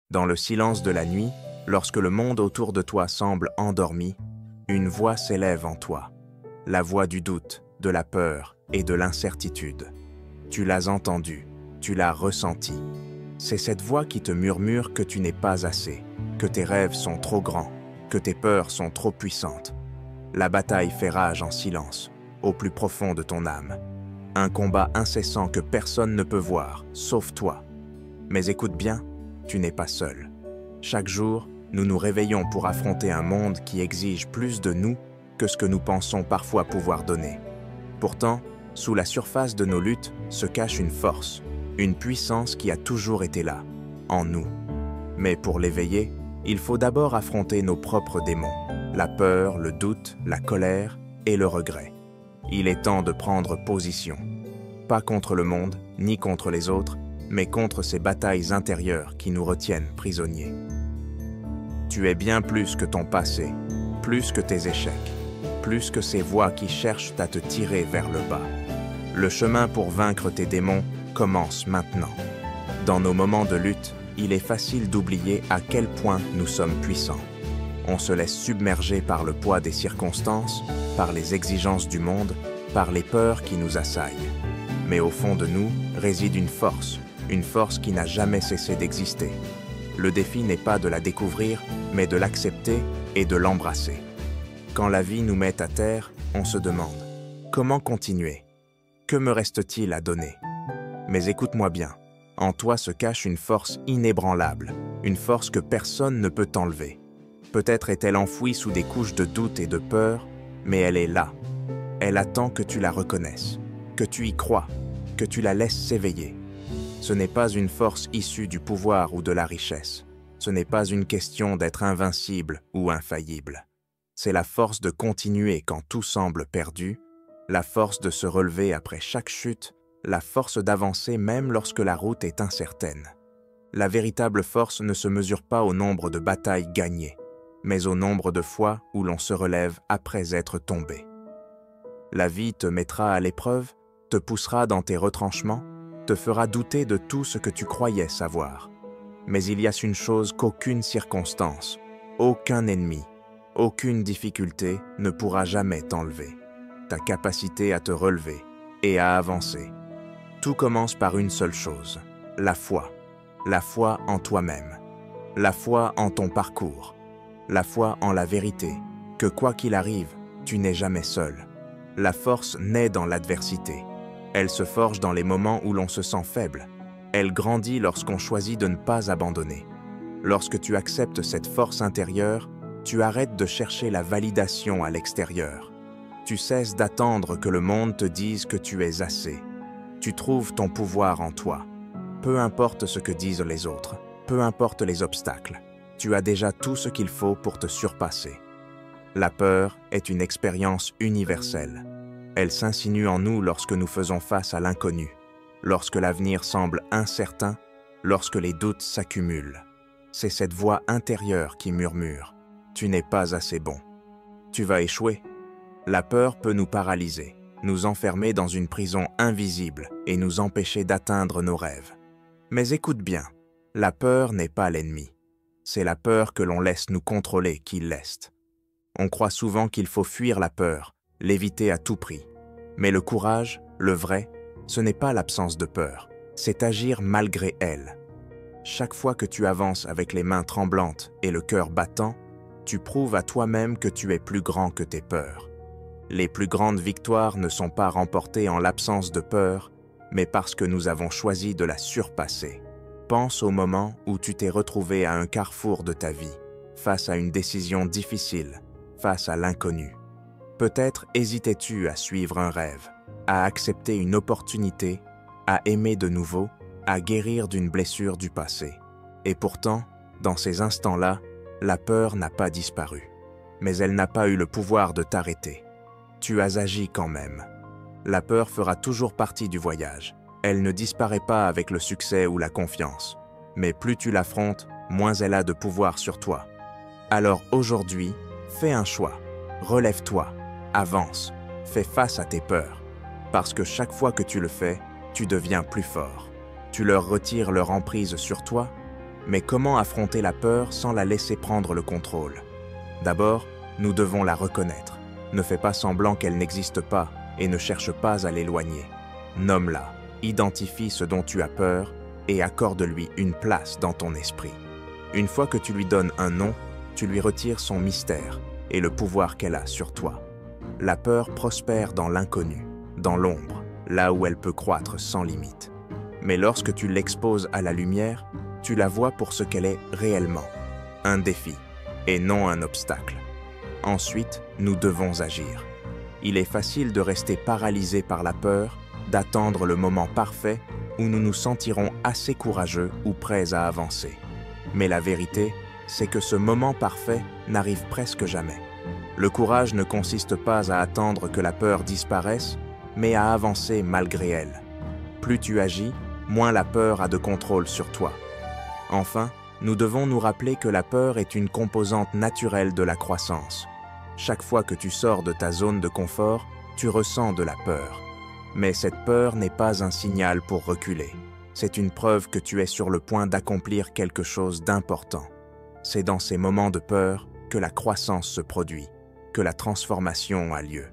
Dans le silence de la nuit, lorsque le monde autour de toi semble endormi, une voix s'élève en toi. La voix du doute, de la peur et de l'incertitude. Tu l'as entendue, tu l'as ressentie. C'est cette voix qui te murmure que tu n'es pas assez, que tes rêves sont trop grands, que tes peurs sont trop puissantes. La bataille fait rage en silence, au plus profond de ton âme. Un combat incessant que personne ne peut voir, sauf toi. Mais écoute bien, tu n'es pas seul. Chaque jour, nous nous réveillons pour affronter un monde qui exige plus de nous que ce que nous pensons parfois pouvoir donner. Pourtant, sous la surface de nos luttes se cache une force, une puissance qui a toujours été là, en nous. Mais pour l'éveiller, il faut d'abord affronter nos propres démons, la peur, le doute, la colère et le regret. Il est temps de prendre position, pas contre le monde, ni contre les autres, mais contre ces batailles intérieures qui nous retiennent prisonniers. Tu es bien plus que ton passé, plus que tes échecs, plus que ces voix qui cherchent à te tirer vers le bas. Le chemin pour vaincre tes démons commence maintenant. Dans nos moments de lutte, il est facile d'oublier à quel point nous sommes puissants. On se laisse submerger par le poids des circonstances, par les exigences du monde, par les peurs qui nous assaillent. Mais au fond de nous réside une force qui n'a jamais cessé d'exister. Le défi n'est pas de la découvrir, mais de l'accepter et de l'embrasser. Quand la vie nous met à terre, on se demande « Comment continuer ? Que me reste-t-il à donner ?» Mais écoute-moi bien, en toi se cache une force inébranlable, une force que personne ne peut t'enlever. Peut-être est-elle enfouie sous des couches de doute et de peur, mais elle est là. Elle attend que tu la reconnaisses, que tu y crois, que tu la laisses s'éveiller. Ce n'est pas une force issue du pouvoir ou de la richesse. Ce n'est pas une question d'être invincible ou infaillible. C'est la force de continuer quand tout semble perdu, la force de se relever après chaque chute, la force d'avancer même lorsque la route est incertaine. La véritable force ne se mesure pas au nombre de batailles gagnées, mais au nombre de fois où l'on se relève après être tombé. La vie te mettra à l'épreuve, te poussera dans tes retranchements, te fera douter de tout ce que tu croyais savoir. Mais il y a une chose qu'aucune circonstance, aucun ennemi, aucune difficulté ne pourra jamais t'enlever. Ta capacité à te relever et à avancer. Tout commence par une seule chose, la foi. La foi en toi-même. La foi en ton parcours. La foi en la vérité, que quoi qu'il arrive, tu n'es jamais seul. La force naît dans l'adversité. Elle se forge dans les moments où l'on se sent faible. Elle grandit lorsqu'on choisit de ne pas abandonner. Lorsque tu acceptes cette force intérieure, tu arrêtes de chercher la validation à l'extérieur. Tu cesses d'attendre que le monde te dise que tu es assez. Tu trouves ton pouvoir en toi. Peu importe ce que disent les autres, peu importe les obstacles, tu as déjà tout ce qu'il faut pour te surpasser. La peur est une expérience universelle. Elle s'insinue en nous lorsque nous faisons face à l'inconnu, lorsque l'avenir semble incertain, lorsque les doutes s'accumulent. C'est cette voix intérieure qui murmure « Tu n'es pas assez bon. Tu vas échouer ». La peur peut nous paralyser, nous enfermer dans une prison invisible et nous empêcher d'atteindre nos rêves. Mais écoute bien, la peur n'est pas l'ennemi. C'est la peur que l'on laisse nous contrôler qui l'est. On croit souvent qu'il faut fuir la peur, l'éviter à tout prix. Mais le courage, le vrai, ce n'est pas l'absence de peur, c'est agir malgré elle. Chaque fois que tu avances avec les mains tremblantes et le cœur battant, tu prouves à toi-même que tu es plus grand que tes peurs. Les plus grandes victoires ne sont pas remportées en l'absence de peur, mais parce que nous avons choisi de la surpasser. Pense au moment où tu t'es retrouvé à un carrefour de ta vie, face à une décision difficile, face à l'inconnu. Peut-être hésitais-tu à suivre un rêve, à accepter une opportunité, à aimer de nouveau, à guérir d'une blessure du passé. Et pourtant, dans ces instants-là, la peur n'a pas disparu. Mais elle n'a pas eu le pouvoir de t'arrêter. Tu as agi quand même. La peur fera toujours partie du voyage. Elle ne disparaît pas avec le succès ou la confiance. Mais plus tu l'affrontes, moins elle a de pouvoir sur toi. Alors aujourd'hui, fais un choix. Relève-toi, avance, fais face à tes peurs. Parce que chaque fois que tu le fais, tu deviens plus fort. Tu leur retires leur emprise sur toi, Mais comment affronter la peur sans la laisser prendre le contrôle? D'abord, nous devons la reconnaître. Ne fais pas semblant qu'elle n'existe pas et ne cherche pas à l'éloigner. Nomme-la, identifie ce dont tu as peur et accorde-lui une place dans ton esprit. Une fois que tu lui donnes un nom, tu lui retires son mystère et le pouvoir qu'elle a sur toi. La peur prospère dans l'inconnu, dans l'ombre, là où elle peut croître sans limite. Mais lorsque tu l'exposes à la lumière, tu la vois pour ce qu'elle est réellement, un défi, et non un obstacle. Ensuite, nous devons agir. Il est facile de rester paralysé par la peur, d'attendre le moment parfait où nous nous sentirons assez courageux ou prêts à avancer. Mais la vérité, c'est que ce moment parfait n'arrive presque jamais. Le courage ne consiste pas à attendre que la peur disparaisse, mais à avancer malgré elle. Plus tu agis, moins la peur a de contrôle sur toi. Enfin, nous devons nous rappeler que la peur est une composante naturelle de la croissance. Chaque fois que tu sors de ta zone de confort, tu ressens de la peur. Mais cette peur n'est pas un signal pour reculer. C'est une preuve que tu es sur le point d'accomplir quelque chose d'important. C'est dans ces moments de peur que la croissance se produit, que la transformation a lieu.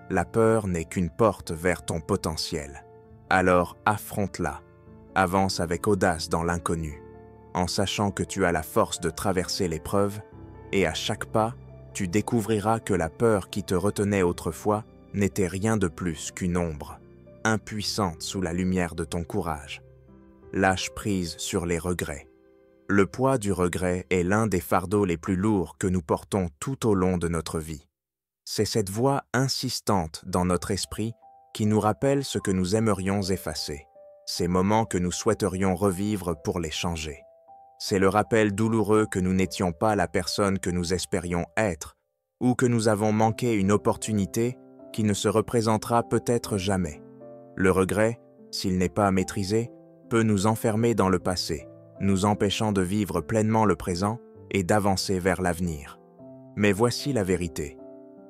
La peur n'est qu'une porte vers ton potentiel. Alors affronte-la. Avance avec audace dans l'inconnu, en sachant que tu as la force de traverser l'épreuve, et à chaque pas, tu découvriras que la peur qui te retenait autrefois n'était rien de plus qu'une ombre, impuissante sous la lumière de ton courage. Lâche prise sur les regrets. Le poids du regret est l'un des fardeaux les plus lourds que nous portons tout au long de notre vie. C'est cette voix insistante dans notre esprit qui nous rappelle ce que nous aimerions effacer, ces moments que nous souhaiterions revivre pour les changer. C'est le rappel douloureux que nous n'étions pas la personne que nous espérions être, ou que nous avons manqué une opportunité qui ne se représentera peut-être jamais. Le regret, s'il n'est pas maîtrisé, peut nous enfermer dans le passé, nous empêchant de vivre pleinement le présent et d'avancer vers l'avenir. Mais voici la vérité.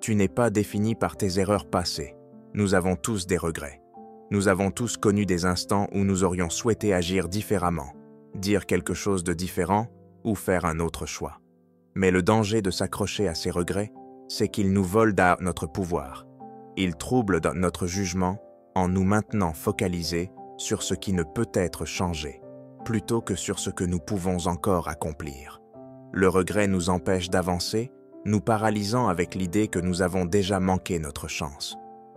Tu n'es pas défini par tes erreurs passées. Nous avons tous des regrets. Nous avons tous connu des instants où nous aurions souhaité agir différemment, dire quelque chose de différent ou faire un autre choix. Mais le danger de s'accrocher à ces regrets, c'est qu'ils nous volent notre pouvoir. Ils troublent notre jugement en nous maintenant focalisés sur ce qui ne peut être changé, plutôt que sur ce que nous pouvons encore accomplir. Le regret nous empêche d'avancer, nous paralysant avec l'idée que nous avons déjà manqué notre chance.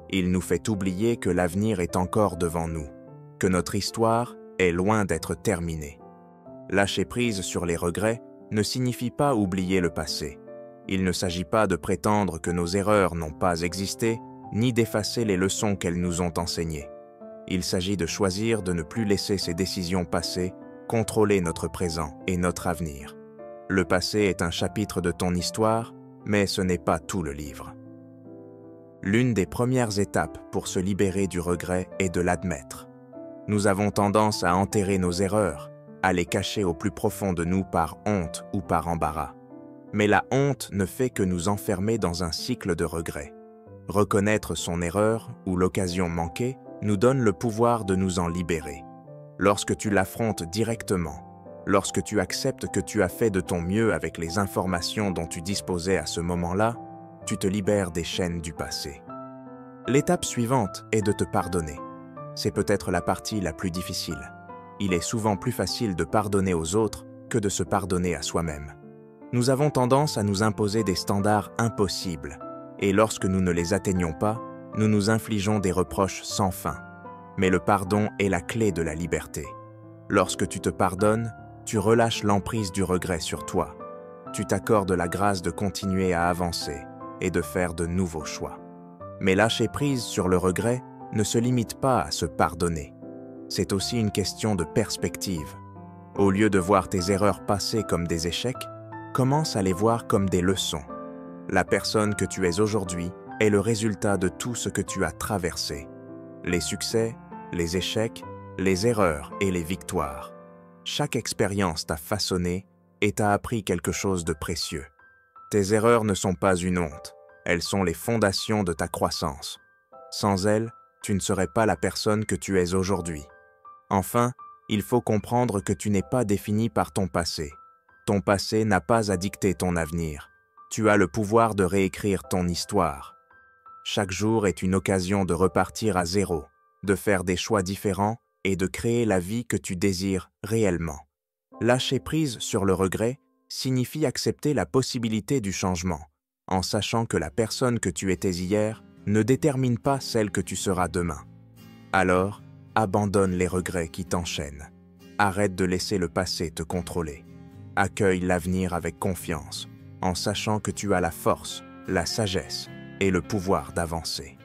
Il nous fait oublier que l'avenir est encore devant nous, que notre histoire est loin d'être terminée. Lâcher prise sur les regrets ne signifie pas oublier le passé. Il ne s'agit pas de prétendre que nos erreurs n'ont pas existé, ni d'effacer les leçons qu'elles nous ont enseignées. Il s'agit de choisir de ne plus laisser ces décisions passées contrôler notre présent et notre avenir. Le passé est un chapitre de ton histoire, mais ce n'est pas tout le livre. L'une des premières étapes pour se libérer du regret est de l'admettre. Nous avons tendance à enterrer nos erreurs, à les cacher au plus profond de nous par honte ou par embarras. Mais la honte ne fait que nous enfermer dans un cycle de regrets. Reconnaître son erreur ou l'occasion manquée nous donne le pouvoir de nous en libérer. Lorsque tu l'affrontes directement, lorsque tu acceptes que tu as fait de ton mieux avec les informations dont tu disposais à ce moment-là, tu te libères des chaînes du passé. L'étape suivante est de te pardonner. C'est peut-être la partie la plus difficile. Il est souvent plus facile de pardonner aux autres que de se pardonner à soi-même. Nous avons tendance à nous imposer des standards impossibles, et lorsque nous ne les atteignons pas, nous nous infligeons des reproches sans fin. Mais le pardon est la clé de la liberté. Lorsque tu te pardonnes, tu relâches l'emprise du regret sur toi. Tu t'accordes la grâce de continuer à avancer et de faire de nouveaux choix. Mais lâcher prise sur le regret ne se limite pas à se pardonner. C'est aussi une question de perspective. Au lieu de voir tes erreurs passées comme des échecs, commence à les voir comme des leçons. La personne que tu es aujourd'hui est le résultat de tout ce que tu as traversé. Les succès, les échecs, les erreurs et les victoires. Chaque expérience t'a façonné et t'a appris quelque chose de précieux. Tes erreurs ne sont pas une honte, elles sont les fondations de ta croissance. Sans elles, tu ne serais pas la personne que tu es aujourd'hui. Enfin, Il faut comprendre que tu n'es pas défini par ton passé. Ton passé n'a pas à dicter ton avenir. Tu as le pouvoir de réécrire ton histoire. Chaque jour est une occasion de repartir à zéro, de faire des choix différents et de créer la vie que tu désires réellement. Lâcher prise sur le regret signifie accepter la possibilité du changement, en sachant que la personne que tu étais hier ne détermine pas celle que tu seras demain. Alors, abandonne les regrets qui t'enchaînent. Arrête de laisser le passé te contrôler. Accueille l'avenir avec confiance, en sachant que tu as la force, la sagesse et le pouvoir d'avancer.